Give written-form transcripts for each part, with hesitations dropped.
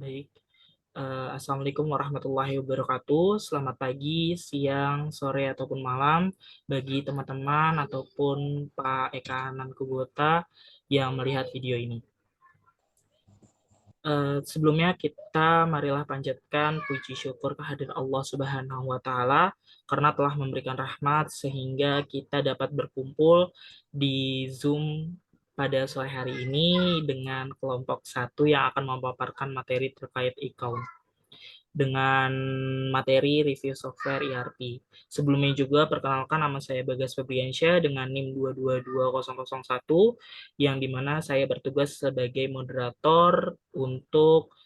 Baik. Assalamualaikum warahmatullahi wabarakatuh. Selamat pagi, siang, sore, ataupun malam bagi teman-teman ataupun Pak Eka Nankubota yang melihat video ini. Sebelumnya kita marilah panjatkan puji syukur kehadirat Allah Subhanahu wa Ta'ala karena telah memberikan rahmat sehingga kita dapat berkumpul di Zoom pada sore hari ini dengan kelompok satu yang akan memaparkan materi terkait e-account dengan materi review software ERP. Sebelumnya juga perkenalkan, nama saya Bagas Febriansyah dengan NIM 222001 yang dimana saya bertugas sebagai moderator untuk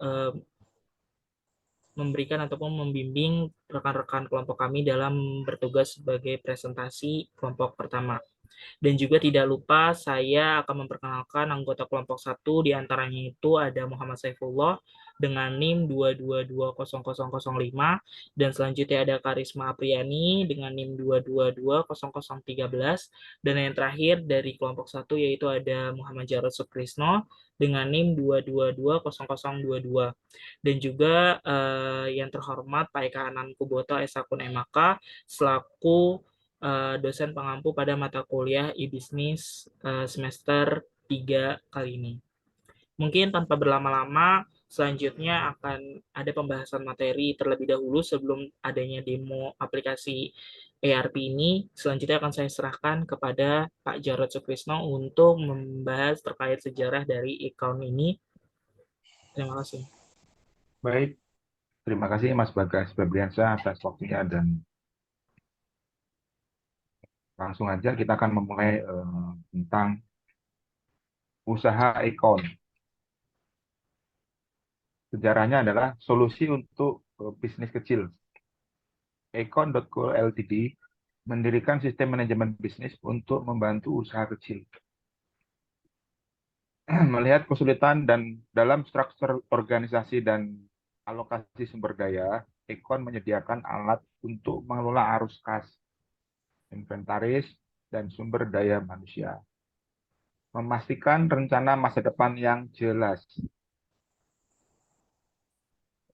eh, memberikan ataupun membimbing rekan-rekan kelompok kami dalam bertugas sebagai presentasi kelompok pertama. Dan juga tidak lupa saya akan memperkenalkan anggota kelompok satu, di antaranya itu ada Muhammad Saifullah dengan NIM 2220005, dan selanjutnya ada Karisma Apriani dengan NIM 2220013, dan yang terakhir dari kelompok satu yaitu ada Muhammad Jarod Sukrisno dengan NIM 2220022. Dan juga yang terhormat Pak Eka Anan Kuboto Eshakun MK selaku dosen pengampu pada mata kuliah e-bisnis semester 3 kali ini. Mungkin tanpa berlama-lama, selanjutnya akan ada pembahasan materi terlebih dahulu sebelum adanya demo aplikasi ERP ini. Selanjutnya akan saya serahkan kepada Pak Jarod Sukrisno untuk membahas terkait sejarah dari account ini. Terima kasih. Baik, terima kasih Mas Bagas Febriansyah atas waktunya dan langsung aja kita akan memulai tentang usaha Econ. Sejarahnya adalah solusi untuk bisnis kecil. Econ.co Ltd mendirikan sistem manajemen bisnis untuk membantu usaha kecil. Melihat kesulitan dan dalam struktur organisasi dan alokasi sumber daya, Econ menyediakan alat untuk mengelola arus kas, inventaris, dan sumber daya manusia. Memastikan rencana masa depan yang jelas.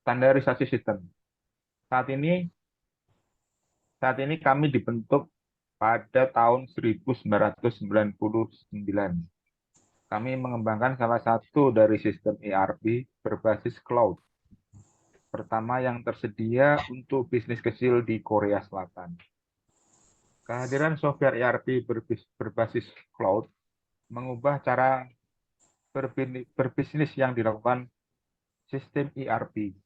Standarisasi sistem. Saat ini kami dibentuk pada tahun 1999. Kami mengembangkan salah satu dari sistem ERP berbasis cloud pertama yang tersedia untuk bisnis kecil di Korea Selatan. Kehadiran software ERP berbasis cloud mengubah cara berbisnis yang dilakukan sistem ERP.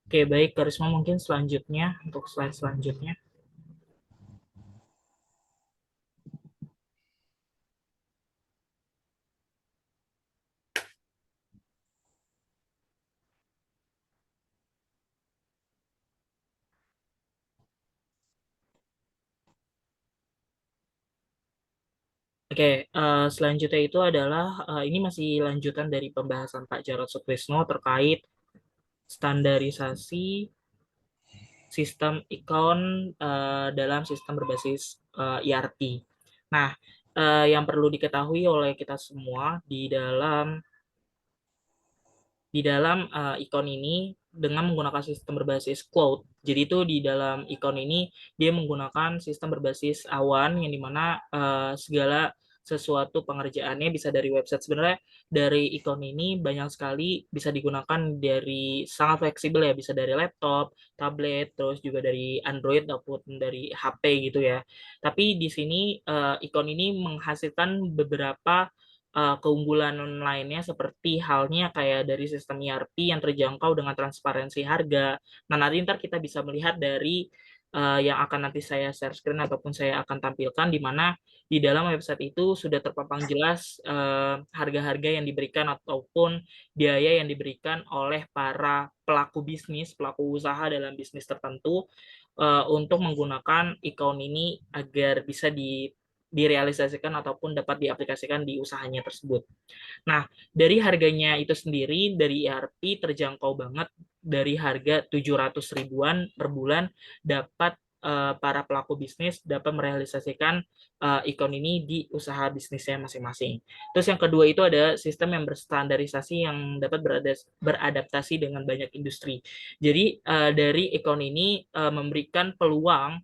Oke, baik Karisma, mungkin selanjutnya untuk slide selanjutnya. Oke, selanjutnya itu adalah ini masih lanjutan dari pembahasan Pak Jarod Sukrisno terkait standarisasi sistem account dalam sistem berbasis ERP. Nah, yang perlu diketahui oleh kita semua di dalam ikon ini dengan menggunakan sistem berbasis cloud. Jadi itu di dalam ikon ini dia menggunakan sistem berbasis awan yang dimana segala sesuatu pengerjaannya bisa dari website. Sebenarnya dari ikon ini banyak sekali bisa digunakan dari sangat fleksibel ya, bisa dari laptop, tablet, terus juga dari Android ataupun dari HP gitu ya. Tapi di sini ikon ini menghasilkan beberapa keunggulan lainnya seperti halnya kayak dari sistem ERP yang terjangkau dengan transparansi harga. Nah, nanti ntar kita bisa melihat dari yang akan nanti saya share screen ataupun saya akan tampilkan di mana di dalam website itu sudah terpampang jelas harga-harga yang diberikan ataupun biaya yang diberikan oleh para pelaku bisnis, pelaku usaha dalam bisnis tertentu untuk menggunakan account ini agar bisa direalisasikan ataupun dapat diaplikasikan di usahanya tersebut. Nah, dari harganya itu sendiri dari ERP terjangkau banget, dari harga 700 ribuan per bulan dapat para pelaku bisnis dapat merealisasikan ikon ini di usaha bisnisnya masing-masing. Terus yang kedua itu ada sistem yang berstandarisasi yang dapat beradaptasi dengan banyak industri. Jadi dari ikon ini memberikan peluang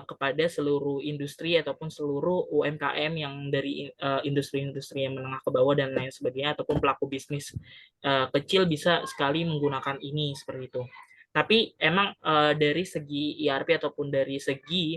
kepada seluruh industri ataupun seluruh UMKM yang dari industri-industri yang menengah ke bawah dan lain sebagainya ataupun pelaku bisnis kecil bisa sekali menggunakan ini seperti itu. Tapi emang dari segi ERP ataupun dari segi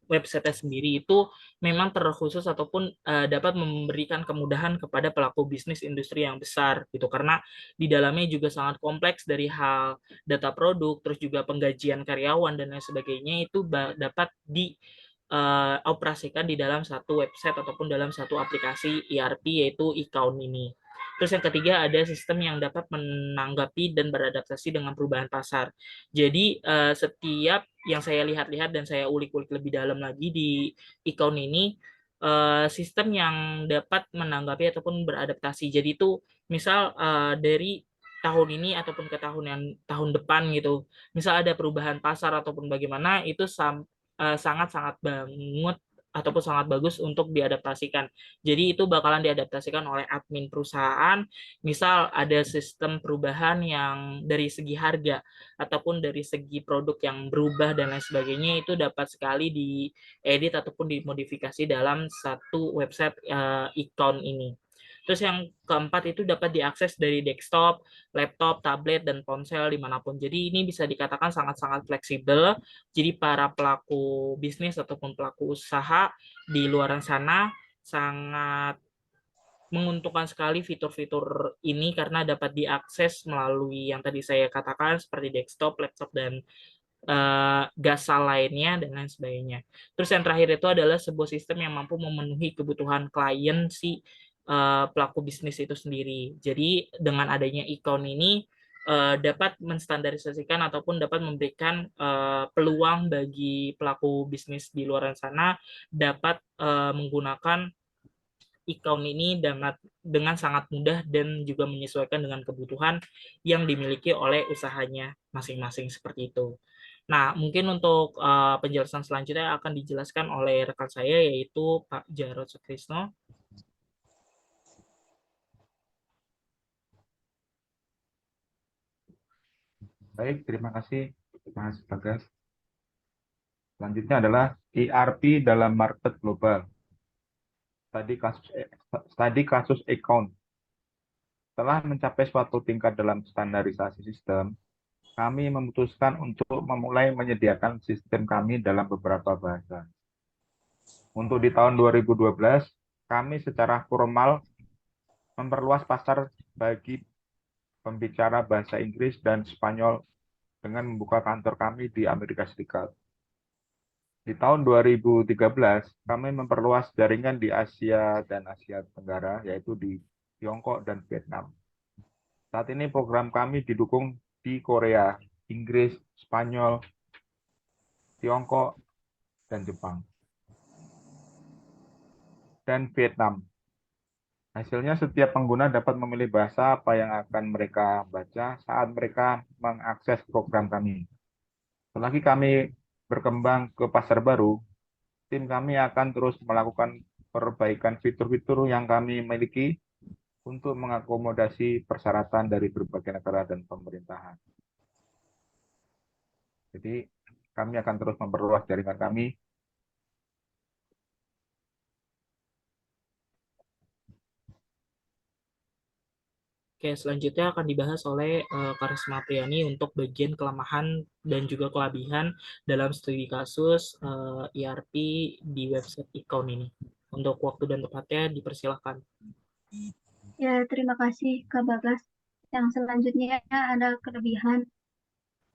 website sendiri itu memang terkhusus ataupun dapat memberikan kemudahan kepada pelaku bisnis industri yang besar gitu karena di dalamnya juga sangat kompleks dari hal data produk terus juga penggajian karyawan dan lain sebagainya itu dapat dioperasikan di dalam satu website ataupun dalam satu aplikasi ERP yaitu Account ini. Terus yang ketiga ada sistem yang dapat menanggapi dan beradaptasi dengan perubahan pasar. Jadi setiap yang saya lihat-lihat dan saya ulik-ulik lebih dalam lagi di Icon ini sistem yang dapat menanggapi ataupun beradaptasi. Jadi itu misal dari tahun ini ataupun ke tahun depan gitu. Misal ada perubahan pasar ataupun bagaimana itu sangat-sangat banget ataupun sangat bagus untuk diadaptasikan. Jadi itu bakalan diadaptasikan oleh admin perusahaan. Misal ada sistem perubahan yang dari segi harga ataupun dari segi produk yang berubah dan lain sebagainya itu dapat sekali diedit ataupun dimodifikasi dalam satu website Icon ini. Terus yang keempat itu dapat diakses dari desktop, laptop, tablet, dan ponsel dimanapun. Jadi ini bisa dikatakan sangat-sangat fleksibel. Jadi para pelaku bisnis ataupun pelaku usaha di luar sana sangat menguntungkan sekali fitur-fitur ini karena dapat diakses melalui yang tadi saya katakan seperti desktop, laptop, dan gasa lainnya dan lain sebagainya. Terus yang terakhir itu adalah sebuah sistem yang mampu memenuhi kebutuhan klien si pelaku bisnis itu sendiri. Jadi dengan adanya Icon ini dapat menstandarisasikan ataupun dapat memberikan peluang bagi pelaku bisnis di luar sana dapat menggunakan Icon ini dengan sangat mudah dan juga menyesuaikan dengan kebutuhan yang dimiliki oleh usahanya masing-masing seperti itu. Nah, mungkin untuk penjelasan selanjutnya akan dijelaskan oleh rekan saya yaitu Pak Jarod Sutrisno. Baik, terima kasih Mas Bagas. Selanjutnya adalah ERP dalam market global. Tadi kasus account. Setelah mencapai suatu tingkat dalam standarisasi sistem, kami memutuskan untuk memulai menyediakan sistem kami dalam beberapa bahasa. Untuk di tahun 2012, kami secara formal memperluas pasar bagi pembicara bahasa Inggris dan Spanyol dengan membuka kantor kami di Amerika Serikat. Di tahun 2013, kami memperluas jaringan di Asia dan Asia Tenggara, yaitu di Tiongkok dan Vietnam. Saat ini program kami didukung di Korea, Inggris, Spanyol, Tiongkok, dan Jepang, dan Vietnam. Hasilnya setiap pengguna dapat memilih bahasa apa yang akan mereka baca saat mereka mengakses program kami. Selagi kami berkembang ke pasar baru, tim kami akan terus melakukan perbaikan fitur-fitur yang kami miliki untuk mengakomodasi persyaratan dari berbagai negara dan pemerintahan. Jadi kami akan terus memperluas jaringan kami. Oke, selanjutnya akan dibahas oleh Karisma Priani untuk bagian kelemahan dan juga kelebihan dalam studi kasus ERP di website Icon ini. Untuk waktu dan tempatnya dipersilahkan. Ya, terima kasih Kak Bagas. Yang selanjutnya ada kelebihan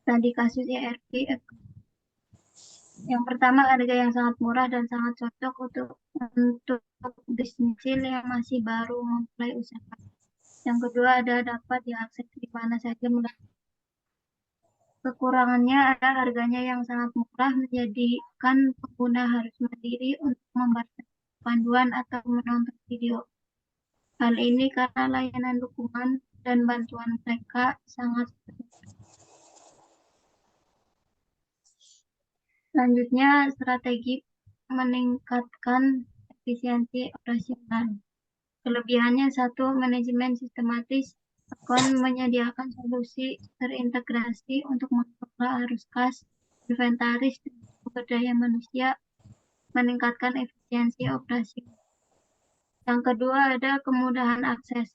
tadi kasus ERP. Yang pertama, harga yang sangat murah dan sangat cocok untuk bisnis kecil yang masih baru memulai usaha. Yang kedua, ada dapat diakses di mana saja. Kekurangannya ada harganya yang sangat murah, menjadikan pengguna harus mandiri untuk membaca panduan atau menonton video. Hal ini karena layanan dukungan dan bantuan mereka sangat Selanjutnya, strategi meningkatkan efisiensi operasional. Kelebihannya satu, manajemen sistematis akan menyediakan solusi terintegrasi untuk mengelola arus kas, inventaris, dan sumber daya manusia, meningkatkan efisiensi operasi. Yang kedua ada kemudahan akses.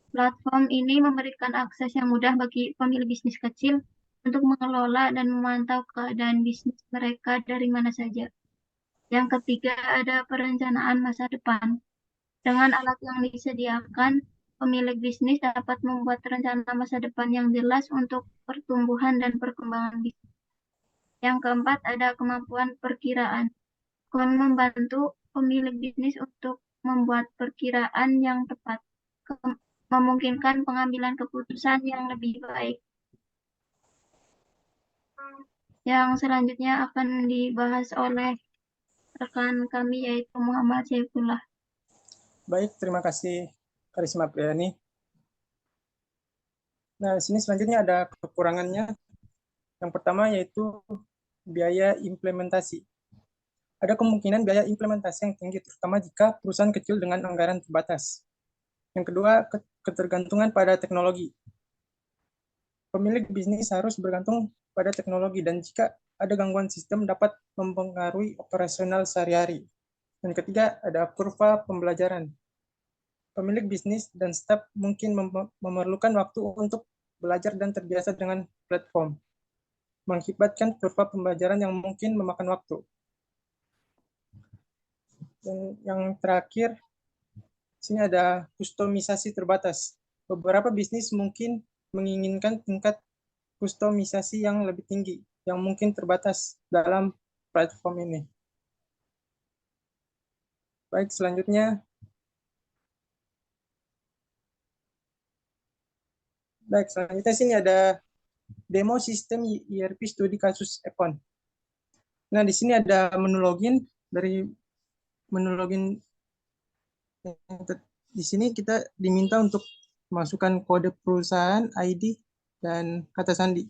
Platform ini memberikan akses yang mudah bagi pemilik bisnis kecil untuk mengelola dan memantau keadaan bisnis mereka dari mana saja. Yang ketiga ada perencanaan masa depan. Dengan alat yang disediakan, pemilik bisnis dapat membuat rencana masa depan yang jelas untuk pertumbuhan dan perkembangan bisnis. Yang keempat ada kemampuan perkiraan. Kon membantu pemilik bisnis untuk membuat perkiraan yang tepat, memungkinkan pengambilan keputusan yang lebih baik. Yang selanjutnya akan dibahas oleh rekan kami yaitu Muhammad Saifullah. Baik, terima kasih Karisma Priani. Nah, di sini selanjutnya ada kekurangannya. Yang pertama yaitu biaya implementasi. Ada kemungkinan biaya implementasi yang tinggi, terutama jika perusahaan kecil dengan anggaran terbatas. Yang kedua, ketergantungan pada teknologi. Pemilik bisnis harus bergantung pada teknologi dan jika ada gangguan sistem dapat mempengaruhi operasional sehari-hari. Dan ketiga, ada kurva pembelajaran. Pemilik bisnis dan staf mungkin memerlukan waktu untuk belajar dan terbiasa dengan platform, mengakibatkan kurva pembelajaran yang mungkin memakan waktu. Dan yang terakhir, sini ada kustomisasi terbatas. Beberapa bisnis mungkin menginginkan tingkat kustomisasi yang lebih tinggi, yang mungkin terbatas dalam platform ini. Baik, selanjutnya sini ada demo sistem ERP studi kasus Econ. Nah, di sini ada menu login. Dari menu login di sini kita diminta untuk masukkan kode perusahaan, ID, dan kata sandi.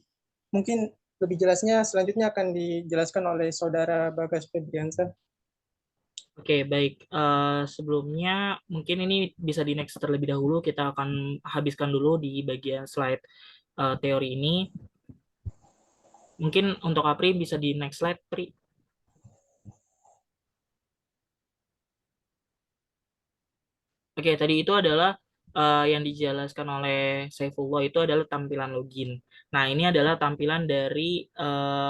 Mungkin lebih jelasnya selanjutnya akan dijelaskan oleh Saudara Bagas Febriansyah. Oke, baik. Sebelumnya mungkin ini bisa di next terlebih dahulu. Kita akan habiskan dulu di bagian slide teori ini. Mungkin untuk Apri bisa di next slide, Pri. Oke, tadi itu adalah yang dijelaskan oleh Saifullah itu adalah tampilan login. Nah, ini adalah tampilan dari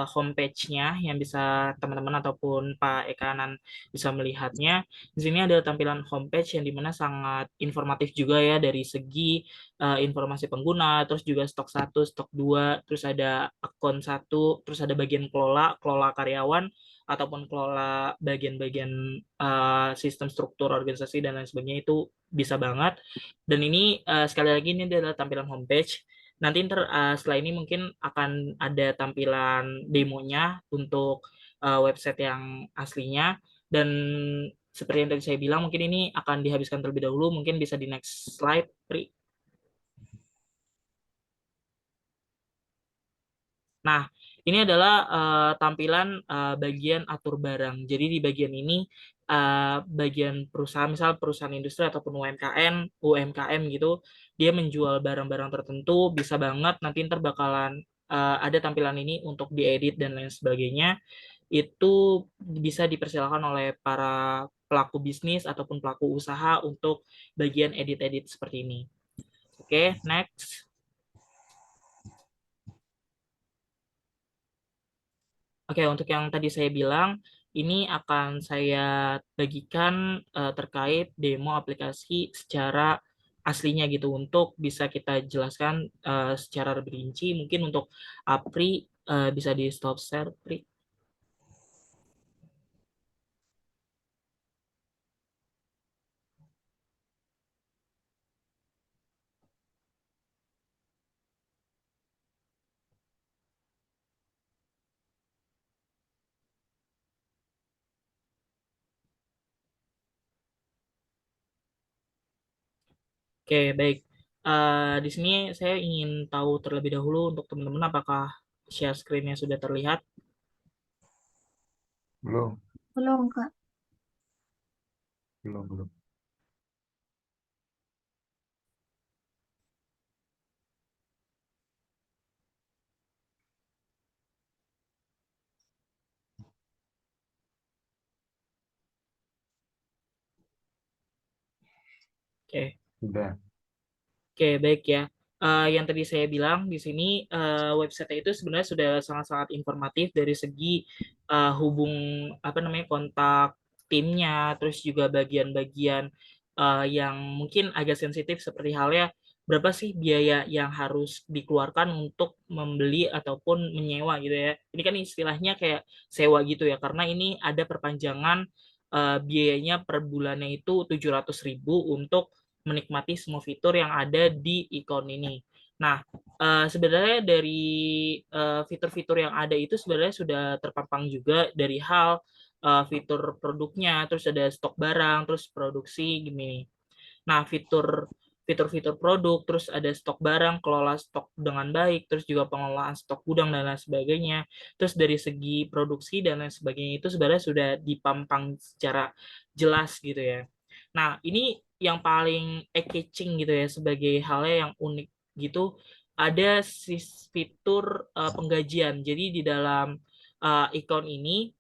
homepage-nya yang bisa teman-teman ataupun Pak Ekanan bisa melihatnya. Di sini ada tampilan homepage yang dimana sangat informatif juga ya dari segi informasi pengguna, terus juga stok 1, stok 2, terus ada akun 1, terus ada bagian kelola karyawan, ataupun kelola bagian-bagian sistem struktur organisasi dan lain sebagainya itu bisa banget. Dan ini sekali lagi ini adalah tampilan homepage. Nanti setelah ini mungkin akan ada tampilan demonya untuk website yang aslinya. Dan seperti yang tadi saya bilang, mungkin ini akan dihabiskan terlebih dahulu. Mungkin bisa di next slide, Pri. Nah, ini adalah tampilan bagian atur barang. Jadi di bagian ini bagian perusahaan, misal perusahaan industri ataupun UMKM gitu, dia menjual barang-barang tertentu, bisa banget nanti ntar bakalan ada tampilan ini untuk diedit dan lain sebagainya. Itu bisa dipersilakan oleh para pelaku bisnis ataupun pelaku usaha untuk bagian edit-edit seperti ini. Oke, next. Oke, untuk yang tadi saya bilang, ini akan saya bagikan terkait demo aplikasi secara aslinya gitu untuk bisa kita jelaskan secara lebih rinci. Mungkin untuk Apri bisa di stop share, Pri. Oke, baik. Di sini saya ingin tahu terlebih dahulu untuk teman-teman apakah share screen-nya sudah terlihat. Belum, Belum, Kak. belum. Oke. Sudah. Oke, baik ya. Yang tadi saya bilang di sini website itu sebenarnya sudah sangat-sangat informatif dari segi hubung apa namanya kontak timnya, terus juga bagian-bagian yang mungkin agak sensitif seperti halnya berapa sih biaya yang harus dikeluarkan untuk membeli ataupun menyewa gitu ya. Ini kan istilahnya kayak sewa gitu ya, karena ini ada perpanjangan biayanya per bulannya itu 700.000 untuk menikmati semua fitur yang ada di ikon ini. Nah, sebenarnya dari fitur-fitur yang ada itu sebenarnya sudah terpampang juga dari hal fitur produknya, terus ada stok barang, terus produksi gini. Nah, fitur-fitur produk, terus ada stok barang, kelola stok dengan baik, terus juga pengelolaan stok gudang dan lain sebagainya. Terus dari segi produksi dan lain sebagainya itu sebenarnya sudah dipampang secara jelas gitu ya. Nah, ini yang paling eye-catching gitu ya sebagai halnya yang unik gitu. Ada fitur penggajian. Jadi di dalam ikon ini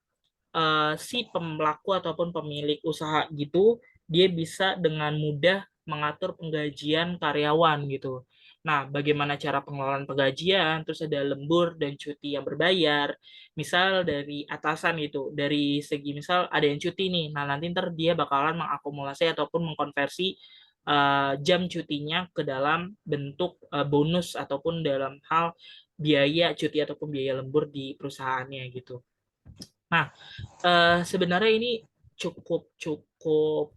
si pelaku ataupun pemilik usaha gitu dia bisa dengan mudah mengatur penggajian karyawan gitu. Nah, bagaimana cara pengelolaan penggajian, terus ada lembur dan cuti yang berbayar. Misal dari atasan itu, dari segi misal ada yang cuti nih, nah nanti ntar dia bakalan mengakumulasi ataupun mengkonversi jam cutinya ke dalam bentuk bonus ataupun dalam hal biaya cuti ataupun biaya lembur di perusahaannya gitu. Nah, sebenarnya ini cukup cukup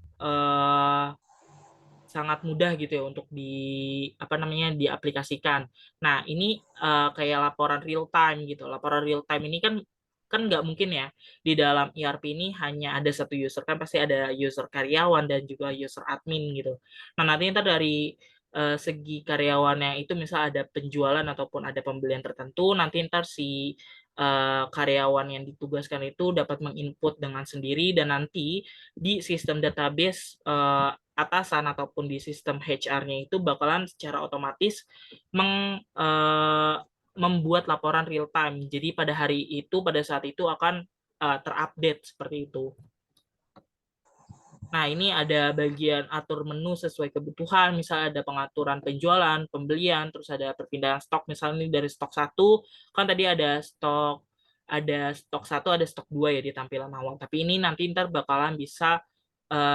sangat mudah gitu ya untuk apa namanya diaplikasikan. Nah, ini kayak laporan real time gitu. Laporan real time ini kan kan nggak mungkin ya di dalam ERP ini hanya ada satu user, kan pasti ada user karyawan dan juga user admin gitu. Nah, nanti ntar dari segi karyawannya itu misal ada penjualan ataupun ada pembelian tertentu, nanti ntar si karyawan yang ditugaskan itu dapat menginput dengan sendiri, dan nanti di sistem database atasan ataupun di sistem HR-nya itu bakalan secara otomatis membuat laporan real time. Jadi pada hari itu, pada saat itu akan terupdate seperti itu. Nah, ini ada bagian atur menu sesuai kebutuhan, misalnya ada pengaturan penjualan, pembelian, terus ada perpindahan stok, misalnya ini dari stok 1, kan tadi ada stok 1, ada stok 2 ya di tampilan awal. Tapi ini nanti ntar bakalan bisa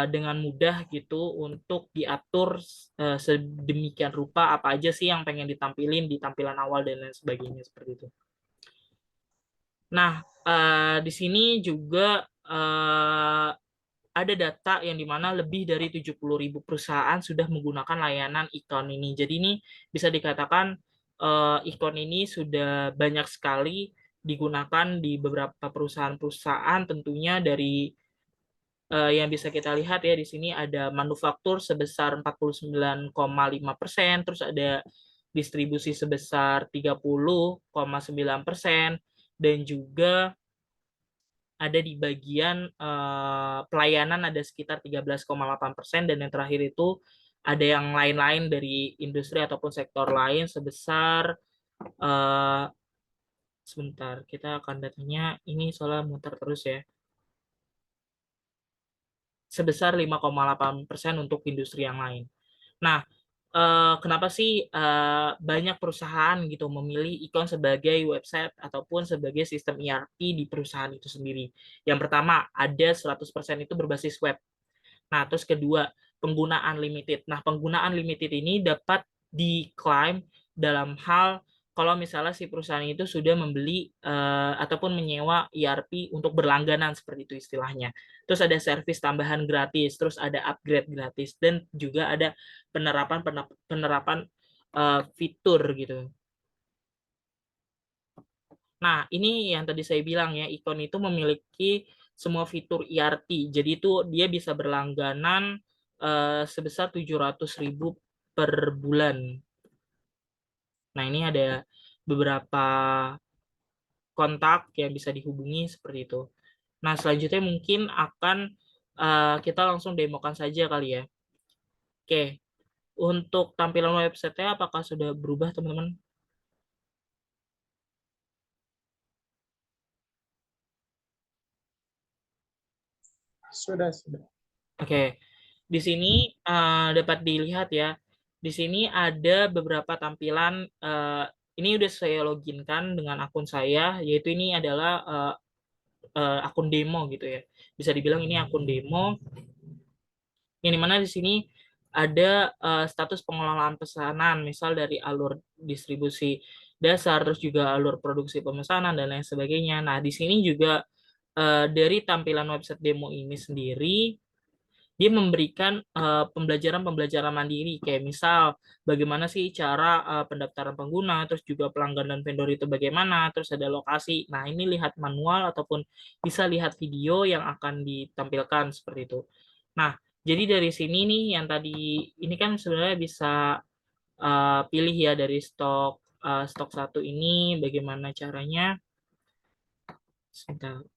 dengan mudah gitu untuk diatur sedemikian rupa apa aja sih yang pengen ditampilin di tampilan awal dan lain sebagainya seperti itu. Nah, di sini juga ada data yang dimana lebih dari 70.000 perusahaan sudah menggunakan layanan ikon ini. Jadi ini bisa dikatakan ikon ini sudah banyak sekali digunakan di beberapa perusahaan-perusahaan, tentunya dari yang bisa kita lihat ya di sini ada manufaktur sebesar 49,5%, terus ada distribusi sebesar 30,9%, dan juga ada di bagian pelayanan ada sekitar 13,8%, dan yang terakhir itu ada yang lain-lain dari industri ataupun sektor lain sebesar sebentar, kita akan datanya ini soalnya muter terus ya, sebesar 5,8% untuk industri yang lain. Nah, kenapa sih banyak perusahaan gitu memilih ikon sebagai website ataupun sebagai sistem ERP di perusahaan itu sendiri? Yang pertama, ada 100% itu berbasis web. Nah, terus kedua, penggunaan limited. Nah, penggunaan limited ini dapat diklaim dalam hal kalau misalnya si perusahaan itu sudah membeli ataupun menyewa ERP untuk berlangganan seperti itu istilahnya. Terus ada servis tambahan gratis, terus ada upgrade gratis, dan juga ada penerapan fitur gitu. Nah, ini yang tadi saya bilang ya, ikon itu memiliki semua fitur ERP. Jadi itu dia bisa berlangganan sebesar 700.000 per bulan. Nah, ini ada beberapa kontak yang bisa dihubungi seperti itu. Nah, selanjutnya mungkin akan kita langsung demokan saja kali ya. Oke, untuk tampilan website-nya apakah sudah berubah, teman-teman? Sudah, sudah. Oke, di sini dapat dilihat ya. Di sini ada beberapa tampilan. Ini udah saya loginkan dengan akun saya, yaitu ini adalah akun demo gitu ya. Bisa dibilang ini akun demo, yang dimana di sini ada status pengelolaan pesanan, misal dari alur distribusi dasar, terus juga alur produksi pemesanan dan lain sebagainya. Nah, di sini juga dari tampilan website demo ini sendiri dia memberikan pembelajaran-pembelajaran mandiri, kayak misal bagaimana sih cara pendaftaran pengguna, terus juga pelanggan dan vendor itu bagaimana, terus ada lokasi. Nah, ini lihat manual ataupun bisa lihat video yang akan ditampilkan seperti itu. Nah, jadi dari sini nih yang tadi ini kan sebenarnya bisa pilih ya dari stok satu ini bagaimana caranya. Sebentar.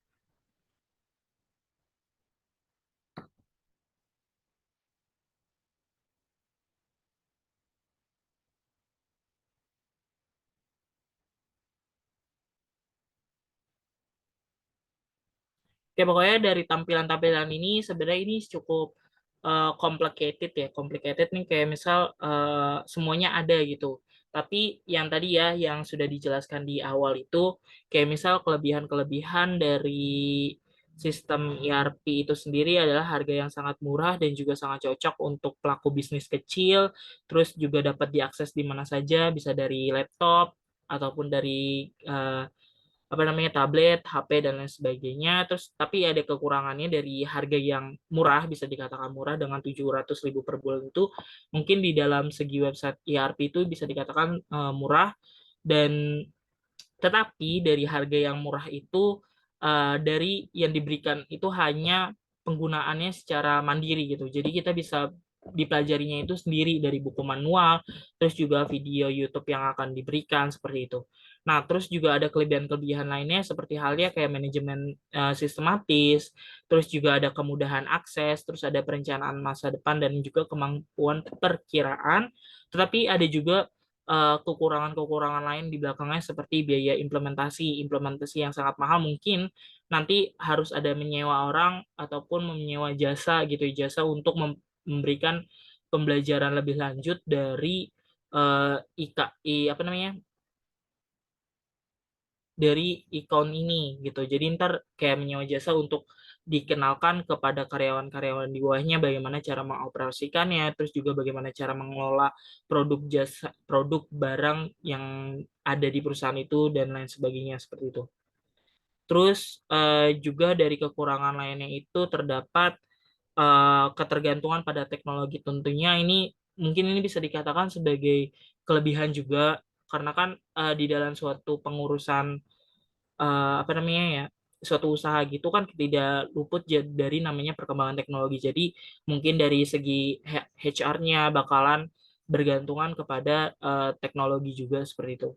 Oke, pokoknya dari tampilan-tampilan ini sebenarnya ini cukup complicated ya. Complicated nih kayak misal semuanya ada gitu. Tapi yang tadi ya, yang sudah dijelaskan di awal itu, kayak misal kelebihan-kelebihan dari sistem ERP itu sendiri adalah harga yang sangat murah dan juga sangat cocok untuk pelaku bisnis kecil, terus juga dapat diakses di mana saja, bisa dari laptop ataupun dari apa namanya tablet, HP dan lain sebagainya. Terus tapi ada kekurangannya dari harga yang murah, bisa dikatakan murah dengan 700.000 per bulan itu mungkin di dalam segi website ERP itu bisa dikatakan murah, dan tetapi dari harga yang murah itu dari yang diberikan itu hanya penggunaannya secara mandiri gitu. Jadi kita bisa dipelajarinya itu sendiri dari buku manual, terus juga video YouTube yang akan diberikan seperti itu. Nah, terus juga ada kelebihan-kelebihan lainnya seperti halnya kayak manajemen sistematis, terus juga ada kemudahan akses, terus ada perencanaan masa depan dan juga kemampuan perkiraan. Tetapi ada juga kekurangan-kekurangan lain di belakangnya seperti biaya implementasi yang sangat mahal, mungkin nanti harus ada menyewa orang ataupun menyewa jasa gitu, jasa untuk memberikan pembelajaran lebih lanjut dari apa namanya, dari ikon ini gitu. Jadi ntar kayak menyewa jasa untuk dikenalkan kepada karyawan-karyawan di bawahnya bagaimana cara mengoperasikannya, terus juga bagaimana cara mengelola produk jasa, produk barang yang ada di perusahaan itu dan lain sebagainya seperti itu. Terus juga dari kekurangan lainnya itu terdapat ketergantungan pada teknologi, tentunya ini mungkin ini bisa dikatakan sebagai kelebihan juga karena kan di dalam suatu pengurusan apa namanya ya, suatu usaha gitu kan tidak luput dari namanya perkembangan teknologi. Jadi mungkin dari segi HR-nya bakalan bergantungan kepada teknologi juga seperti itu.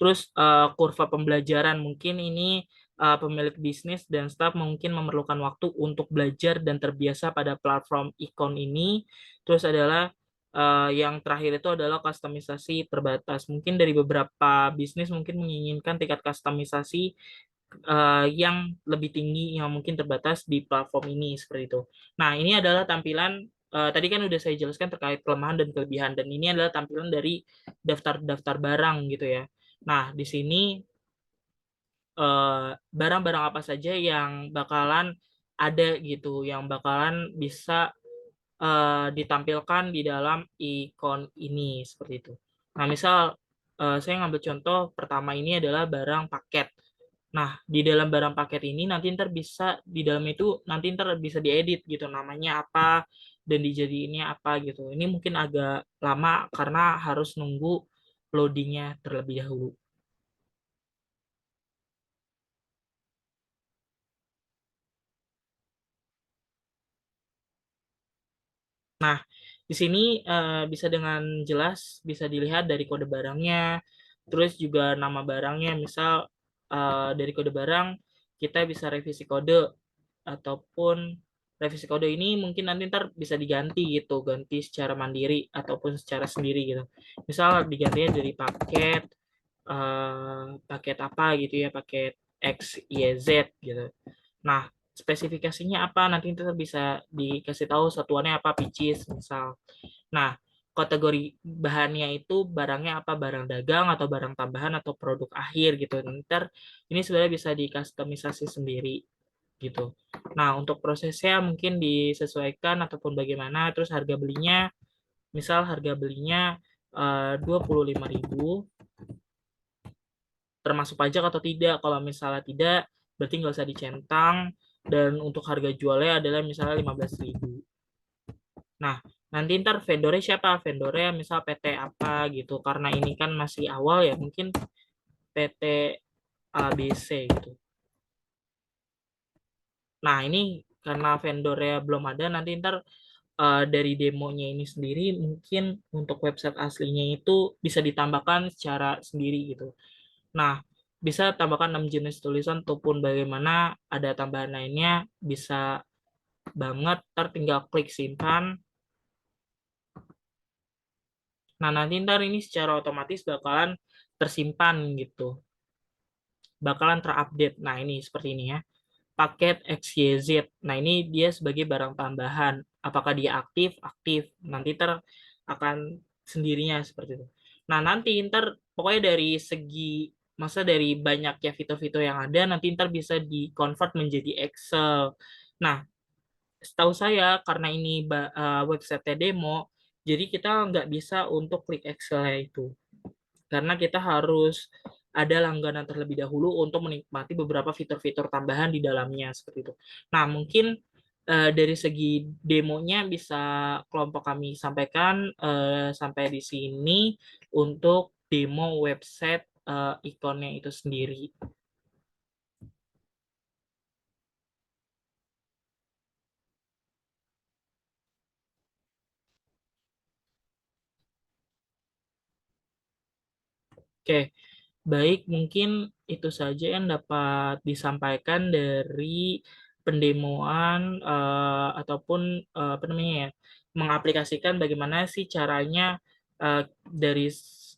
Terus kurva pembelajaran mungkin ini pemilik bisnis dan staf mungkin memerlukan waktu untuk belajar dan terbiasa pada platform ikon ini. Terus adalah yang terakhir itu adalah kustomisasi terbatas. Mungkin dari beberapa bisnis mungkin menginginkan tingkat kustomisasi yang lebih tinggi yang mungkin terbatas di platform ini seperti itu. Nah, ini adalah tampilan tadi kan udah saya jelaskan terkait kelemahan dan kelebihan, dan ini adalah tampilan dari daftar-daftar barang gitu ya. Nah, di sini barang-barang apa saja yang bakalan ada gitu, yang bakalan bisa ditampilkan di dalam ikon ini seperti itu. Nah, misal saya ngambil contoh pertama ini adalah barang paket. Nah, di dalam barang paket ini nanti ntar bisa di dalam itu nanti ntar bisa diedit gitu, namanya apa dan dijadiinnya apa gitu. Ini mungkin agak lama karena harus nunggu loadingnya terlebih dahulu. Nah, di sini bisa dengan jelas bisa dilihat dari kode barangnya, terus juga nama barangnya. Misal dari kode barang kita bisa revisi kode, ataupun revisi kode ini mungkin nanti ntar bisa diganti gitu, ganti secara mandiri ataupun secara sendiri gitu. Misal digantinya dari paket apa gitu ya, paket X, Y, Z gitu. Nah, spesifikasinya apa nanti ntar bisa dikasih tahu satuannya apa, pitches misal. Nah, kategori bahannya itu barangnya apa, barang dagang atau barang tambahan atau produk akhir gitu. Ntar ini sebenarnya bisa dikustomisasi sendiri gitu. Nah, untuk prosesnya mungkin disesuaikan ataupun bagaimana, terus harga belinya, misal harga belinya 25.000 termasuk pajak atau tidak. Kalau misalnya tidak, berarti nggak usah dicentang, dan untuk harga jualnya adalah misalnya 15.000. Nah, nanti ntar vendornya siapa? Vendornya misal PT apa gitu. Karena ini kan masih awal ya, mungkin PT ABC gitu. Nah, ini karena vendornya belum ada, nanti ntar dari demonya ini sendiri mungkin untuk website aslinya itu bisa ditambahkan secara sendiri gitu. Nah, bisa tambahkan 6 jenis tulisan ataupun bagaimana ada tambahan lainnya, bisa banget, ntar tinggal klik simpan. Nah, nanti ntar ini secara otomatis bakalan tersimpan gitu, bakalan terupdate. Nah, ini seperti ini ya, paket XYZ. Nah, ini dia sebagai barang tambahan. Apakah dia aktif? Aktif. Nanti ntar akan sendirinya seperti itu. Nah, nanti ntar pokoknya dari segi, masa dari banyaknya fitur-fitur yang ada, nanti ntar bisa di-convert menjadi Excel. Nah, setahu saya karena ini website demo, jadi kita nggak bisa untuk klik Excel itu. Karena kita harus ada langganan terlebih dahulu untuk menikmati beberapa fitur-fitur tambahan di dalamnya seperti itu. Nah, mungkin dari segi demonya bisa kelompok kami sampaikan sampai di sini untuk demo website ikonnya itu sendiri. Oke, baik, mungkin itu saja yang dapat disampaikan dari pendemoan ataupun apa namanya ya, mengaplikasikan bagaimana sih caranya dari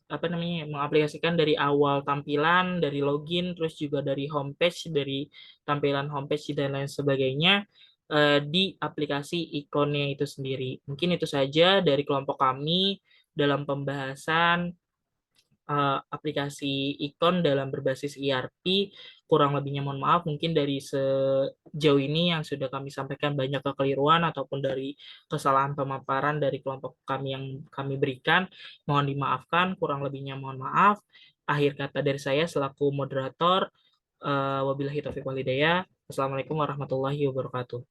apa namanya, mengaplikasikan dari awal tampilan, dari login, terus juga dari homepage, dari tampilan homepage dan lain sebagainya di aplikasi ikonnya itu sendiri. Mungkin itu saja dari kelompok kami dalam pembahasan aplikasi ikon dalam berbasis ERP. Kurang lebihnya mohon maaf, mungkin dari sejauh ini yang sudah kami sampaikan banyak kekeliruan ataupun dari kesalahan pemaparan dari kelompok kami yang kami berikan, mohon dimaafkan. Kurang lebihnya mohon maaf. Akhir kata dari saya selaku moderator, wabillahi taufiq walhidayah. Wassalamualaikum warahmatullahi wabarakatuh.